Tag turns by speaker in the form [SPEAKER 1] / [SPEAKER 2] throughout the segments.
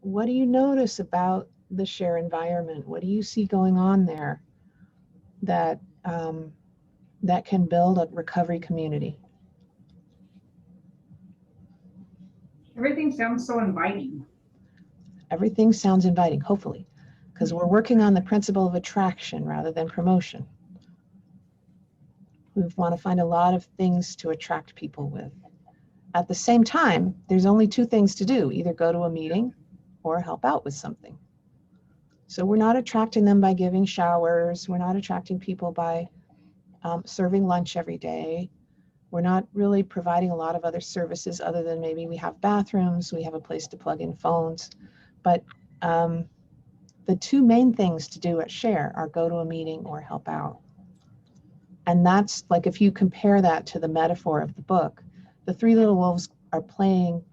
[SPEAKER 1] what do you notice about the share environment? What do you see going on there that that can build a recovery community?
[SPEAKER 2] Everything sounds so inviting.
[SPEAKER 1] Everything sounds inviting, hopefully, because we're working on the principle of attraction rather than promotion. We want to find a lot of things to attract people with. At the same time, there's only two things to do, either go to a meeting or help out with something. So we're not attracting them by giving showers. We're not attracting people by serving lunch every day. We're not really providing a lot of other services other than maybe we have bathrooms, we have a place to plug in phones. But the two main things to do at Share are go to a meeting or help out. And that's like, if you compare that to the metaphor of the book, the three little wolves are playing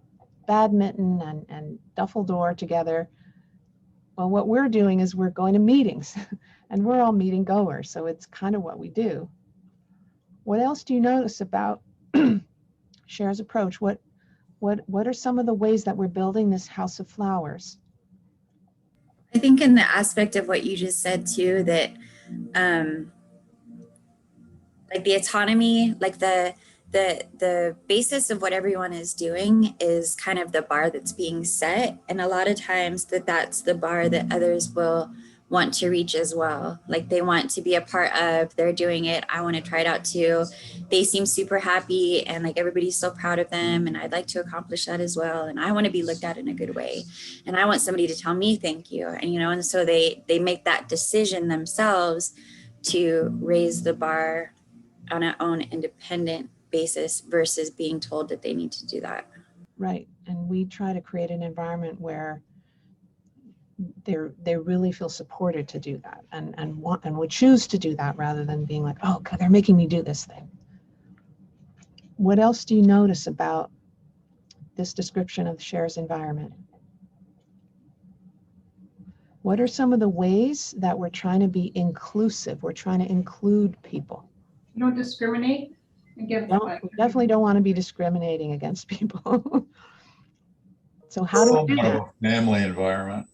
[SPEAKER 1] badminton and Duffledore together. Well, what we're doing is we're going to meetings and we're all meeting goers. So it's kind of what we do. What else do you notice about Share's approach? What are some of the ways that we're building this house of flowers?
[SPEAKER 3] I think in the aspect of what you just said too, that like the autonomy, like the basis of what everyone is doing is kind of the bar that's being set. And a lot of times that's the bar that others will want to reach as well. Like they want to be a part of, they're doing it, I want to try it out too. They seem super happy and like everybody's so proud of them, and I'd like to accomplish that as well. And I want to be looked at in a good way. And I want somebody to tell me thank you. And and so they make that decision themselves to raise the bar on an own independent basis versus being told that they need to do that.
[SPEAKER 1] Right. And we try to create an environment where they really feel supported to do that and would choose to do that rather than being like, oh God, they're making me do this thing. What else do you notice about this description of Share's environment? What are some of the ways that we're trying to be inclusive? We're trying to include people.
[SPEAKER 2] You don't discriminate?
[SPEAKER 1] We definitely don't want to be discriminating against people. So how do we do that?
[SPEAKER 4] Family environment.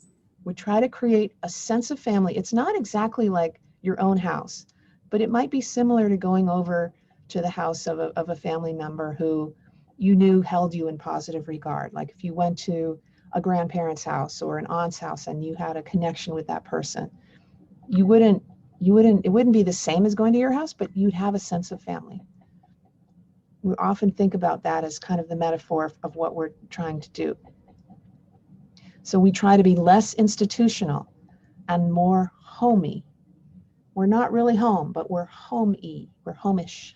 [SPEAKER 1] We try to create a sense of family. It's not exactly like your own house, but it might be similar to going over to the house of a family member who you knew held you in positive regard. Like if you went to a grandparent's house or an aunt's house and you had a connection with that person, it wouldn't be the same as going to your house, but you'd have a sense of family. We often think about that as kind of the metaphor of what we're trying to do. So we try to be less institutional and more homey. We're not really home, but we're home-y, we're homish.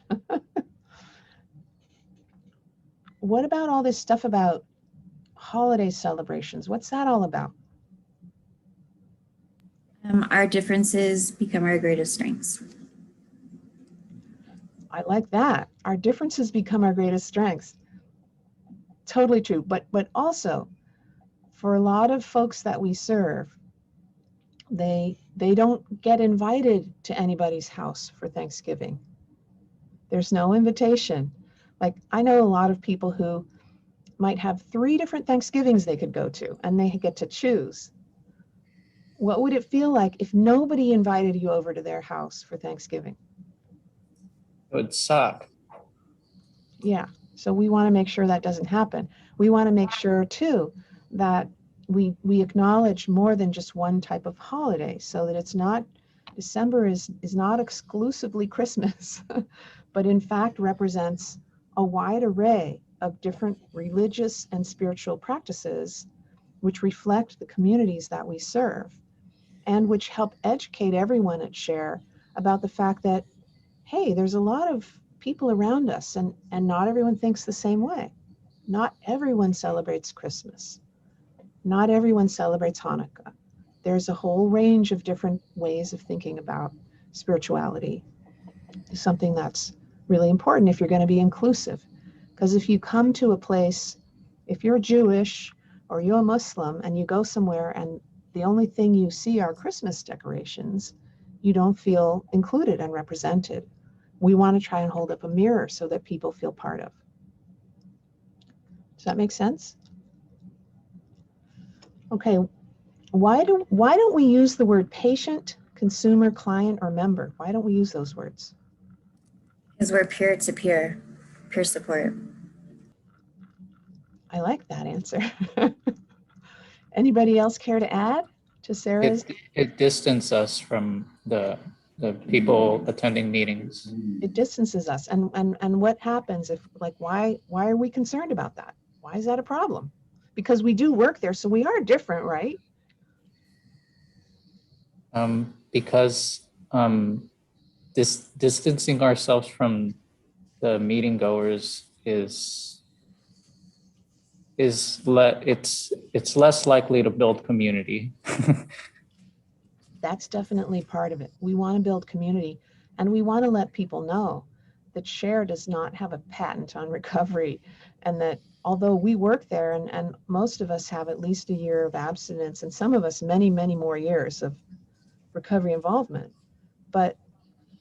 [SPEAKER 1] What about all this stuff about holiday celebrations? What's that all about?
[SPEAKER 3] Our differences become our greatest strengths.
[SPEAKER 1] I like that. Our differences become our greatest strengths. Totally true. But also, for a lot of folks that we serve, they don't get invited to anybody's house for Thanksgiving. There's no invitation. Like I know a lot of people who might have 3 different Thanksgivings they could go to, and they get to choose. What would it feel like if nobody invited you over to their house for Thanksgiving?
[SPEAKER 5] It would suck.
[SPEAKER 1] Yeah, so we want to make sure that doesn't happen. We want to make sure too that we acknowledge more than just one type of holiday, so that it's not, December is not exclusively Christmas, but in fact represents a wide array of different religious and spiritual practices which reflect the communities that we serve and which help educate everyone at Share about the fact that, hey, there's a lot of people around us and not everyone thinks the same way. Not everyone celebrates Christmas. Not everyone celebrates Hanukkah. There's a whole range of different ways of thinking about spirituality. It's something that's really important if you're going to be inclusive. Because if you come to a place, if you're Jewish or you're a Muslim and you go somewhere and the only thing you see are Christmas decorations, you don't feel included and represented. We want to try and hold up a mirror so that people feel part of. Does that make sense? Okay, why don't we use the word patient, consumer, client, or member? Why don't we use those words?
[SPEAKER 3] Because we're peer-to-peer, peer support.
[SPEAKER 1] I like that answer. Anybody else care to add to Sarah's?
[SPEAKER 5] It distances us from the people attending meetings.
[SPEAKER 1] It distances us. And what happens if, like, why are we concerned about that? Why is that a problem? Because we do work there, so we are different, right?
[SPEAKER 5] Because this distancing ourselves from the meeting goers it's less likely to build community.
[SPEAKER 1] That's definitely part of it. We want to build community, and we want to let people know that SHARE does not have a patent on recovery, and that although we work there, and most of us have at least a year of abstinence, and some of us many, many more years of recovery involvement, but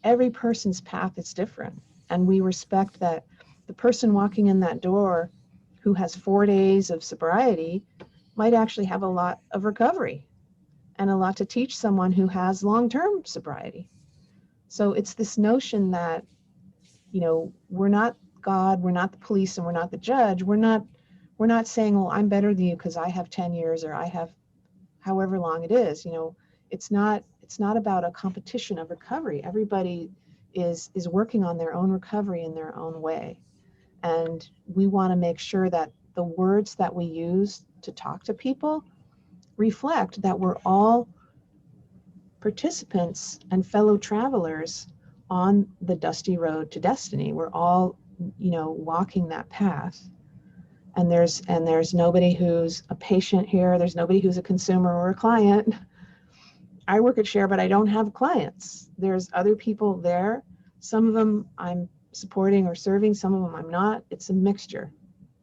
[SPEAKER 1] every person's path is different. And we respect that the person walking in that door who has 4 days of sobriety might actually have a lot of recovery and a lot to teach someone who has long-term sobriety. So it's this notion that, we're not God, we're not the police, and we're not the judge. We're not saying, well, I'm better than you because I have 10 years or I have however long it is. It's not about a competition of recovery. Everybody is working on their own recovery in their own way. And we want to make sure that the words that we use to talk to people reflect that we're all participants and fellow travelers on the dusty road to destiny. We're all, walking that path. And there's nobody who's a patient here. There's nobody who's a consumer or a client. I work at SHARE, but I don't have clients. There's other people there. Some of them I'm supporting or serving, some of them I'm not. It's a mixture.